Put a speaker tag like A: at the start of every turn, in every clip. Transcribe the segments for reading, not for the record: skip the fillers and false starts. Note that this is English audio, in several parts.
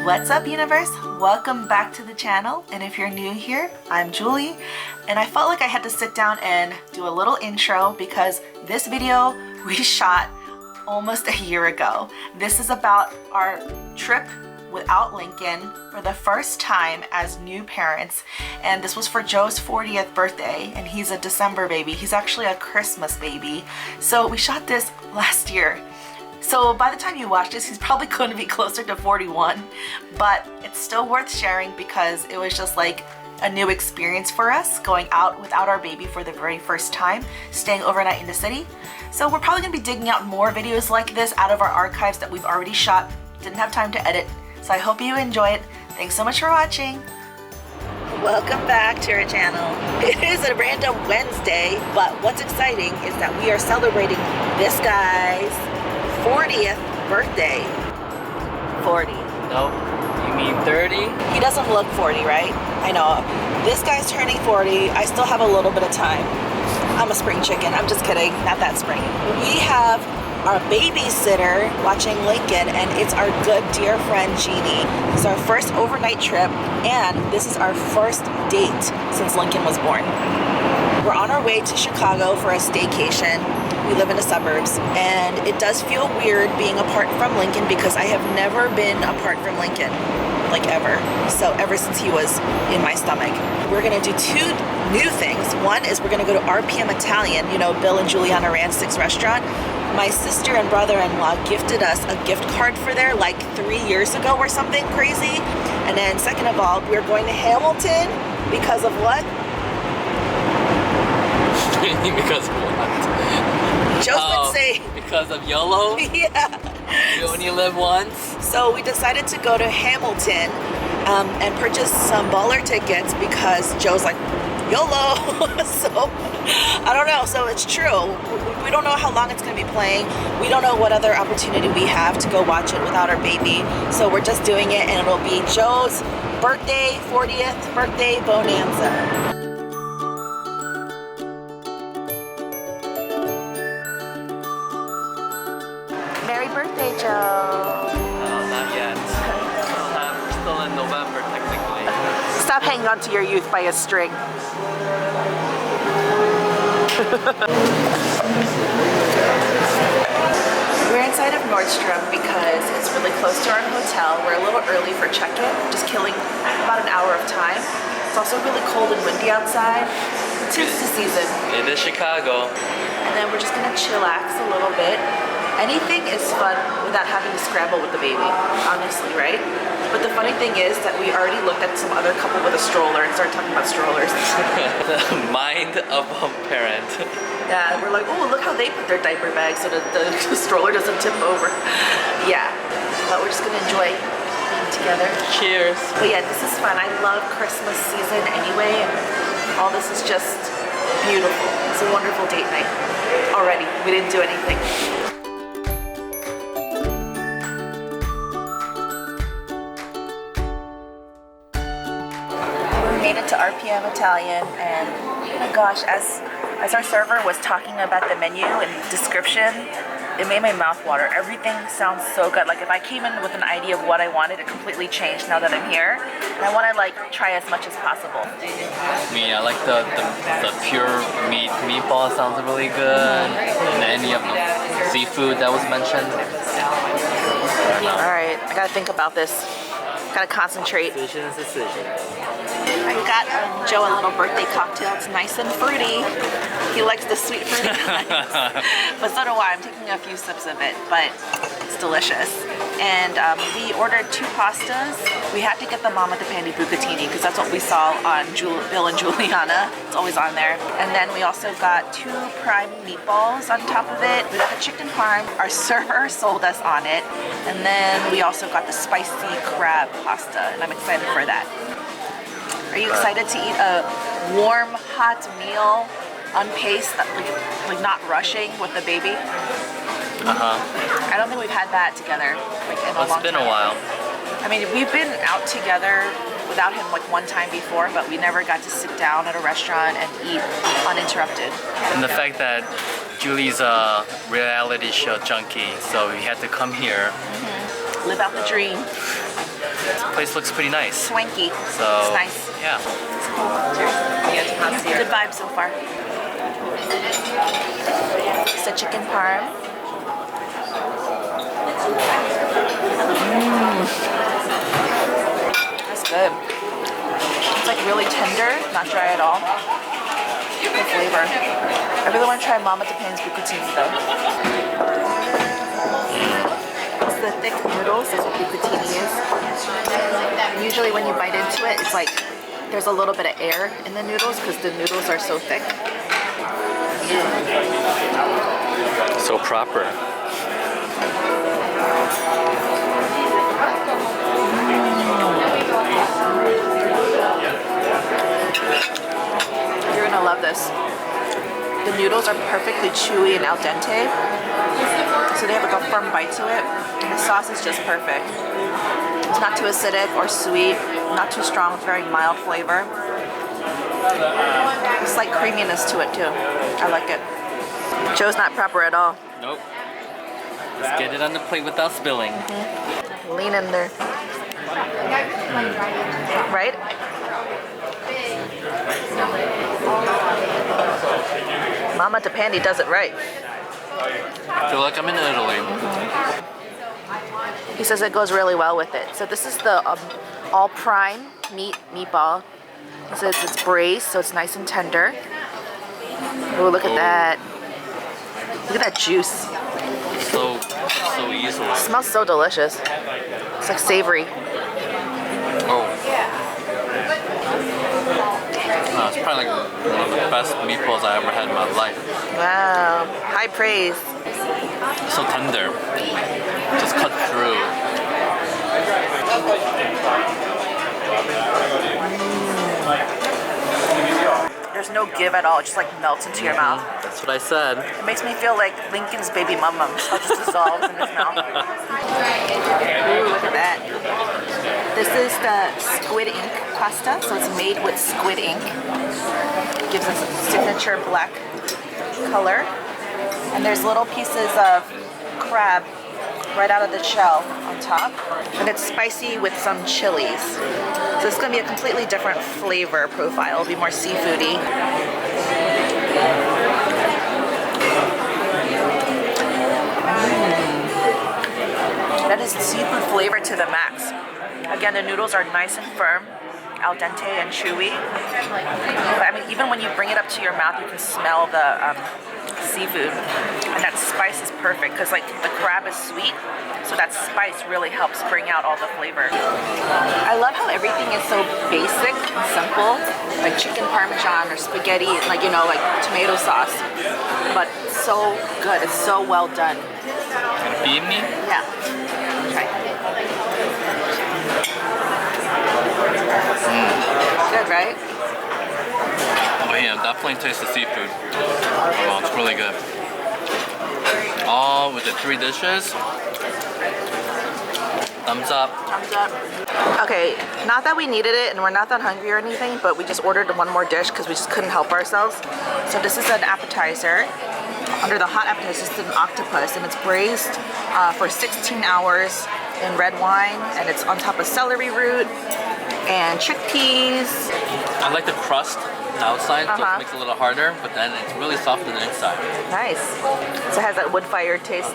A: What's up, universe? Welcome back to the channel, and if you're new here, I'm Julie, and I felt like I had to sit down and do a little intro because this video we shot almost a year ago. This is about our trip without Lincoln for the first time as new parents, and this was for Joe's 40th birthday, and he's a December baby. He's actually a Christmas baby, so we shot this last year. So by the time you watch this, he's probably going to be closer to 41, but it's still worth sharing because it was just like a new experience for us going out without our baby for the very first time, staying overnight in the city. So we're probably going to be digging out more videos like this out of our archives that we've already shot. Didn't have time to edit, so I hope you enjoy it. Thanks so much for watching. Welcome back to our channel. It is a random Wednesday, but what's exciting is that we are celebrating this guy's 40th birthday. 40.
B: Nope. You mean 30?
A: He doesn't look 40, right? I know. This guy's turning 40. I still have a little bit of time. I'm a spring chicken. I'm just kidding. Not that spring. We have our babysitter watching Lincoln, and it's our good dear friend Jeannie. This is our first overnight trip, and this is our first date since Lincoln was born. We're on our way to Chicago for a staycation. We live in the suburbs, and it does feel weird being apart from Lincoln because I have never been apart from Lincoln, like ever. So ever since he was in my stomach. We're gonna do two new things. One is we're gonna go to RPM Italian, you know, Bill and Juliana Rancic's restaurant. My sister and brother-in-law gifted us a gift card for there like 3 years ago or something crazy. And then second of all, we're going to Hamilton because of what?
B: Because of what?
A: Joe's been saying.
B: Because of YOLO?
A: Yeah.
B: You only live once?
A: So we decided to go to Hamilton and purchase some baller tickets because Joe's like, YOLO. So, I don't know. So it's true. We don't know how long it's going to be playing. We don't know what other opportunity we have to go watch it without our baby. So we're just doing it, and it'll be Joe's birthday, 40th birthday bonanza. Merry birthday, Joe.
B: No, not yet. We're still in November, technically.
A: Stop hanging on to your youth by a string. We're inside of Nordstrom because it's really close to our hotel. We're a little early for check-in, just killing about an hour of time. It's also really cold and windy outside. Tis the season.
B: It is Chicago.
A: And then we're just gonna chillax a little bit. Anything is fun without having to scramble with the baby, honestly, right? But the funny thing is that we already looked at some other couple with a stroller and started talking about strollers.
B: The mind of a parent.
A: Yeah, we're like, oh, look how they put their diaper bag so that the stroller doesn't tip over. Yeah, but we're just gonna enjoy being together.
B: Cheers.
A: But yeah, this is fun. I love Christmas season anyway, and all this is just beautiful. It's a wonderful date night already. We didn't do anything. Made it to RPM Italian, and oh my gosh, as our server was talking about the menu and description, it made my mouth water. Everything sounds so good. Like if I came in with an idea of what I wanted, it completely changed now that I'm here, and I want to like try as much as possible.
B: I like the pure meatball sounds really good, and any of the seafood that was mentioned.
A: All right, I gotta think about this. Gotta concentrate.
B: Decision.
A: I got Joe a little birthday cocktail. It's nice and fruity. He likes the sweet fruity kinds. But so do I. I'm taking a few sips of it, but it's delicious. And we ordered 2 pastas. We had to get the Mama de Pandi bucatini because that's what we saw on Bill and Juliana. It's always on there. And then we also got 2 prime meatballs on top of it. We got the chicken parm. Our server sold us on it. And then we also got the spicy crab pasta, and I'm excited for that. Are you excited to eat a warm, hot meal, unpaced, like not rushing with the baby? I don't think we've had that together like in a long time.
B: It's been a while.
A: I mean, we've been out together without him like one time before, but we never got to sit down at a restaurant and eat uninterrupted.
B: And the fact that Julie's a reality show junkie, so we had to come here.
A: Live out the dream.
B: place looks pretty nice.
A: Swanky.
B: So
A: It's nice.
B: yeah.
A: Good vibe so far. It's the chicken parm. That's good. It's like really tender, not dry at all. Good flavor. I really want to try Mama Japan's bucatini though. It's the thick noodles, that's what bucatini is. Usually when you bite into it, it's like there's a little bit of air in the noodles because the noodles are so thick.
B: So proper.
A: You're gonna love this. The noodles are perfectly chewy and al dente, so they have like a firm bite to it. And the sauce is just perfect. It's not too acidic or sweet, not too strong, it's very mild flavor. Slight creaminess to it too. I like it. Joe's not proper at all.
B: Nope. Let's get it on the plate without spilling.
A: Lean in there. Right? Mama Tapandi does it right.
B: I feel like I'm in Italy.
A: He says it goes really well with it. So this is the all prime meatball. He says it's braised, so it's nice and tender. Oh, look at that. Look at that juice.
B: So easily.
A: It smells so delicious. It's like savory.
B: Oh. It's probably like one of the best meatballs I ever had in my life.
A: Wow. High praise.
B: So tender. Just cut through.
A: There's no give at all. It just like melts into your mouth.
B: That's what I said.
A: It makes me feel like Lincoln's baby mama. It just dissolves in his mouth. Ooh, look at that. This is the squid ink pasta. So it's made with squid ink. It gives us a signature black color. And there's little pieces of crab right out of the shell on top. And it's spicy with some chilies. So it's going to be a completely different flavor profile. It'll be more seafoody. That is seafood flavor to the max. Again, the noodles are nice and firm, al dente and chewy. But I mean, even when you bring it up to your mouth, you can smell the seafood. And that spice is perfect because like the crab is sweet, so that spice really helps bring out all the flavor. I love how everything is so basic and simple, like chicken parmesan or spaghetti, like, you know, like tomato sauce, but so good. It's so well done.
B: Beat me?
A: Yeah. Try. Good, right?
B: Oh yeah, definitely taste the seafood. Oh, it's really good. Oh, with the 3 dishes. Thumbs up.
A: Thumbs up. Okay, not that we needed it and we're not that hungry or anything, but we just ordered one more dish because we just couldn't help ourselves. So this is an appetizer. Under the hot appetizer, this is an octopus, and it's braised for 16 hours in red wine, and it's on top of celery root and chickpeas.
B: I like the crust outside, so it makes it a little harder, but then it's really soft on the inside.
A: Nice. So it has that wood-fired taste.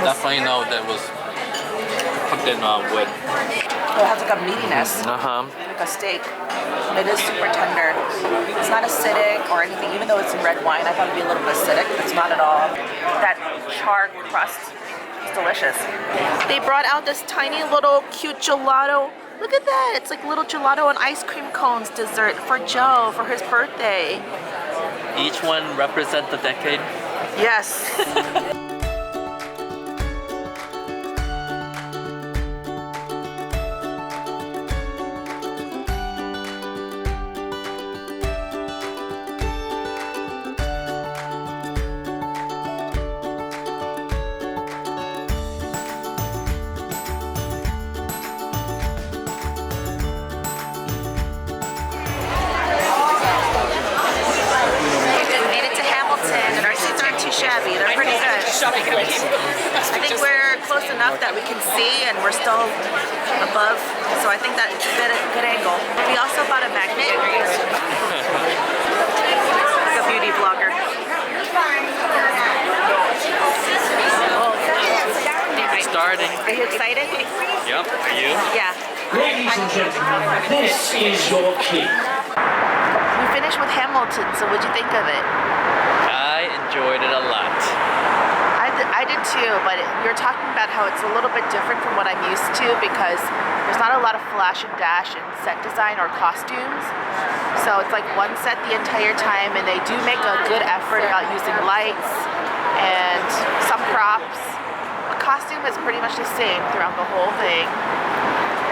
B: Definitely know that was cooked in wood.
A: It has like a meatiness, like a steak. It is super tender. It's not acidic or anything, even though it's in red wine. I thought it'd be a little bit acidic, but it's not at all. That charred crust is delicious. They brought out this tiny little cute gelato. Look at that. It's like little gelato and ice cream cones dessert for Joe for his birthday.
B: Each one represents a decade.
A: Yes. Shabby. They're pretty good. I think we're close enough that we can see, and we're still above, so I think that it's a good angle. We also bought a magnet. Like a beauty vlogger.
B: Starting.
A: Are you excited?
B: Yep. Are you?
A: Yeah.
C: Ladies and gentlemen, this is your king.
A: We finished with Hamilton, so what'd you think of it?
B: I enjoyed it a lot.
A: I did too, but you're talking about how it's a little bit different from what I'm used to because there's not a lot of flash and dash in set design or costumes. So it's like one set the entire time, and they do make a good effort about using lights and some props. The costume is pretty much the same throughout the whole thing.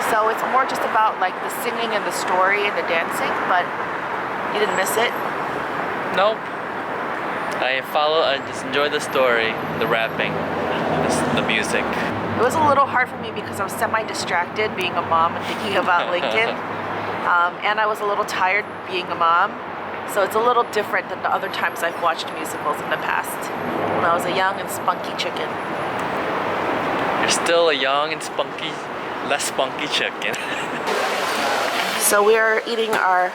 A: So it's more just about like the singing and the story and the dancing, but you didn't miss it?
B: Nope. I just enjoyed the story, the rapping, the music.
A: It was a little hard for me because I was semi-distracted being a mom and thinking about Lincoln. And I was a little tired being a mom. So it's a little different than the other times I've watched musicals in the past when I was a young and spunky chicken.
B: You're still a young and less spunky chicken.
A: So we are eating our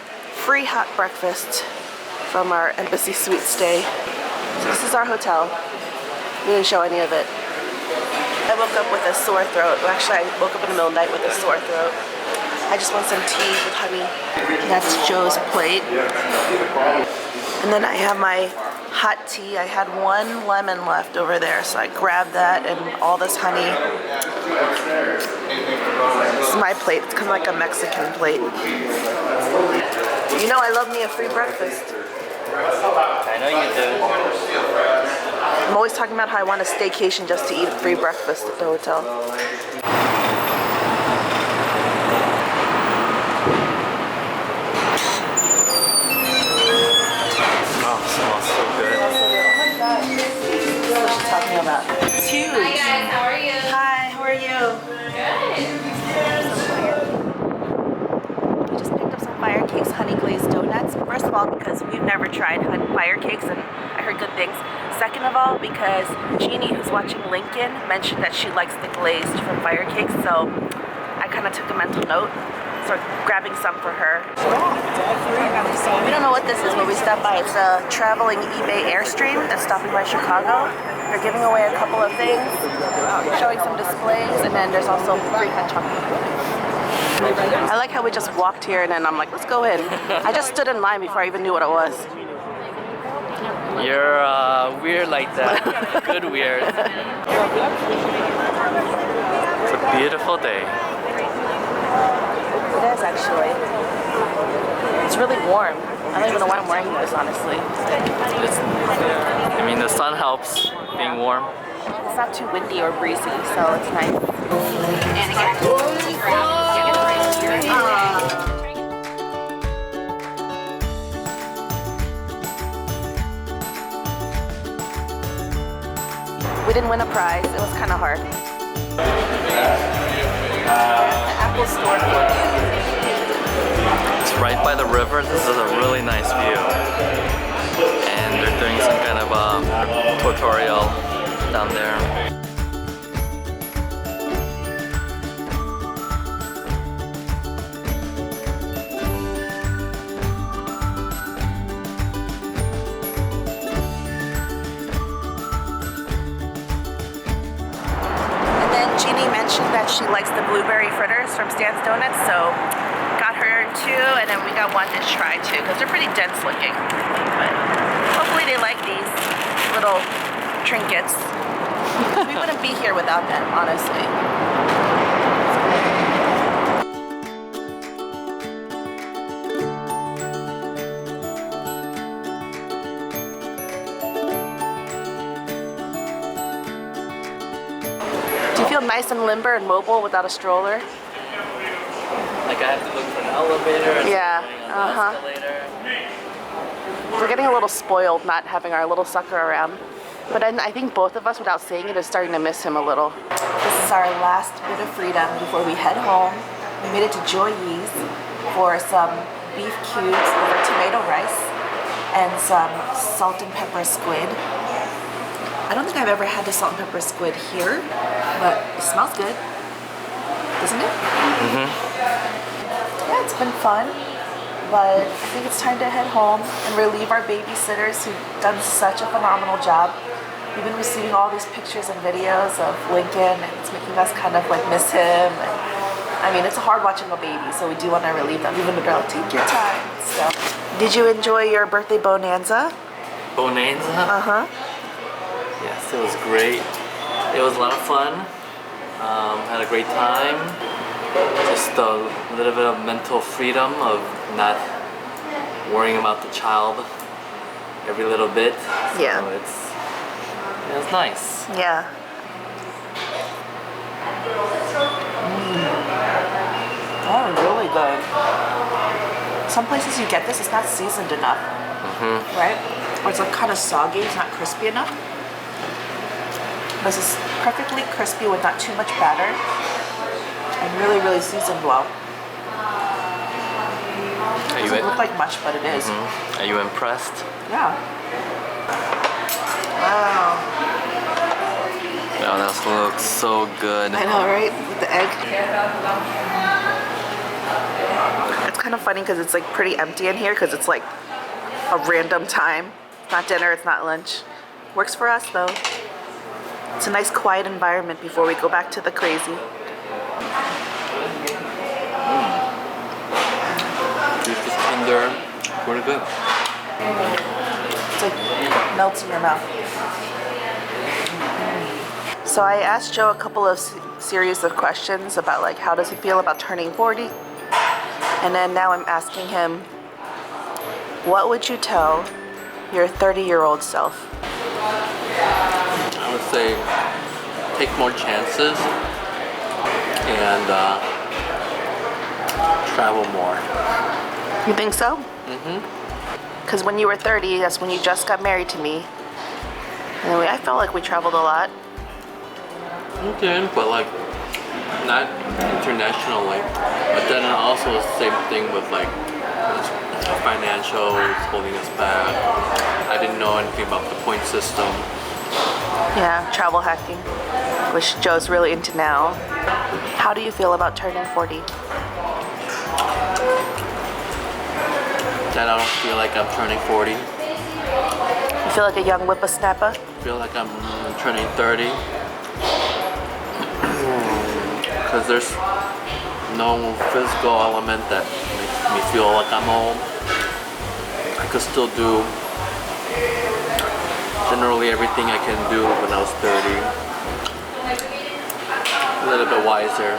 A: free hot breakfast from our embassy suite stay. So this is our hotel. We didn't show any of it. I woke up with a sore throat. Well, actually, I woke up in the middle of the night with a sore throat. I just want some tea with honey. That's Joe's plate. And then I have my hot tea. I had one lemon left over there, so I grabbed that and all this honey. This is my plate. It's kind of like a Mexican plate. You know I love me a free breakfast.
B: I know you do.
A: I'm always talking about how I want a staycation just to eat a free breakfast at the hotel.
B: Oh, it smells so good.
A: That's what she's talking about. It's huge.
D: Hi guys, how are you?
A: Hi, how are you?
D: Good.
A: We just picked up some fire cakes, honey glazed donuts. First of all, because we've never tried fire cakes and I heard good things. Second of all, because Jeannie, who's watching Lincoln, mentioned that she likes the glazed from fire cakes, so I kind of took a mental note. Started grabbing some for her. We don't know what this is, but we stopped by. It's a traveling eBay Airstream that's stopping by Chicago. They're giving away a couple of things, showing some displays, and then there's also free hot chocolate. I like how we just walked here and then I'm like, let's go in. I just stood in line before I even knew what it was.
B: You're weird like that. Good weird. It's a beautiful day.
A: It is actually. It's really warm. I don't even know why I'm wearing this, honestly.
B: I mean, the sun helps being warm.
A: It's not too windy or breezy, so it's nice.
D: And again,
A: We didn't win a prize. It was kind of hard. Apple store.
B: It's right by the river. This is a really nice view. And they're doing some kind of tutorial down there.
A: Jeannie mentioned that she likes the blueberry fritters from Stan's Donuts, so got her two, and then we got one to try too, because they're pretty dense looking. But hopefully they like these little trinkets. We wouldn't be here without them, honestly. Do you feel nice and limber and mobile without a stroller?
B: Like I have to look for an elevator.
A: Yeah.
B: Escalator.
A: We're getting a little spoiled not having our little sucker around. But then I think both of us, without saying it, is starting to miss him a little. This is our last bit of freedom before we head home. We made it to Joy's for some beef cubes over tomato rice and some salt and pepper squid. I don't think I've ever had the salt and pepper squid here, but it smells good, doesn't it? Yeah, it's been fun, but I think it's time to head home and relieve our babysitters who've done such a phenomenal job. We've been receiving all these pictures and videos of Lincoln, and it's making us kind of like miss him. And, I mean, it's hard watching a baby, so we do want to relieve them. Even the girl, take your time. So, did you enjoy your birthday bonanza?
B: Bonanza?
A: Uh-huh.
B: Yes, it was great. It was a lot of fun. Had a great time. Just a little bit of mental freedom of not worrying about the child every little bit.
A: Yeah.
B: So it's nice.
A: Yeah. Oh, really good. Some places you get this, it's not seasoned enough. Right? Or it's like kind of soggy, it's not crispy enough. This is perfectly crispy with not too much batter. And really, really seasoned well. It doesn't look like much, but it is.
B: Are you impressed?
A: Yeah. Wow.
B: Oh, that looks so good.
A: I know, right? With the egg. It's kind of funny because it's like pretty empty in here because it's like a random time. It's not dinner, it's not lunch. Works for us though. It's a nice quiet environment before we go back to the crazy.
B: It's just tender, pretty good.
A: It's like melts in your mouth. So I asked Joe a couple of series of questions about like how does he feel about turning 40, and then now I'm asking him, what would you tell your 30-year-old self?
B: I would say take more chances and travel more.
A: You think so? Because when you were 30, that's when you just got married to me. And I felt like we traveled a lot.
B: Okay, but like not internationally. But then also the same thing with like financials holding us back. I didn't know anything about the point system.
A: Yeah, travel hacking, which Joe's really into now. How do you feel about turning 40?
B: That I don't feel like I'm turning 40.
A: You feel like a young whippersnapper?
B: I feel like I'm turning 30. Because there's no physical element that makes me feel like I'm old. I could still do generally everything I can do when I was 30. A little bit wiser.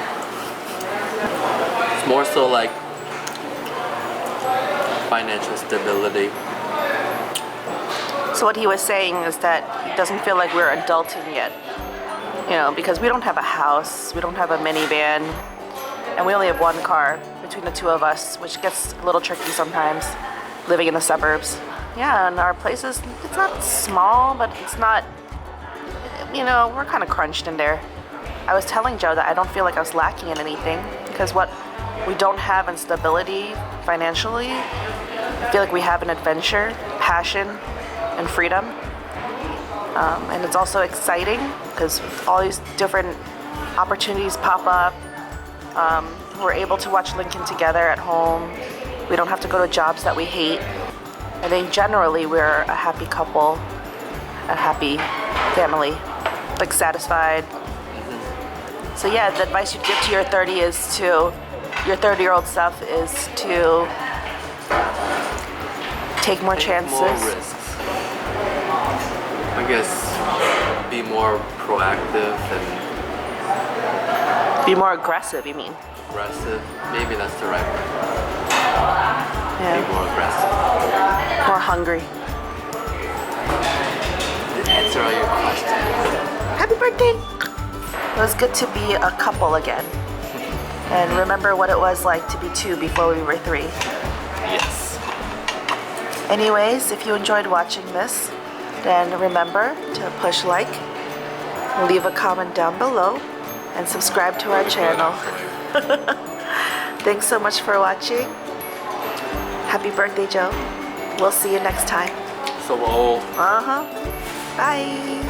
B: It's more so like financial stability.
A: So what he was saying is that he doesn't feel like we're adulting yet. You know, because we don't have a house, we don't have a minivan, and we only have one car between the two of us, which gets a little tricky sometimes, living in the suburbs. Yeah, and our place is, it's not small, but it's not, you know, we're kind of crunched in there. I was telling Joe that I don't feel like I was lacking in anything, because what we don't have in stability financially, I feel like we have an adventure, passion, and freedom. And it's also exciting because all these different opportunities pop up. We're able to watch Lincoln together at home. We don't have to go to jobs that we hate. I think generally we're a happy couple, a happy family, like satisfied. So yeah, the advice you'd give to your 30-year-old self is to take more chances.
B: More risks. I guess be more proactive and
A: Be more aggressive, you mean?
B: aggressive. Maybe that's the right word.
A: Yeah.
B: Be more aggressive.
A: More hungry.
B: Answer all your questions.
A: Happy birthday! It was good to be a couple again. And remember what it was like to be two before we were three.
B: Yes.
A: Anyways, if you enjoyed watching this, then remember to push like, leave a comment down below, and subscribe to our channel. Thanks so much for watching. Happy birthday, Joe. We'll see you next time.
B: So old.
A: Bye.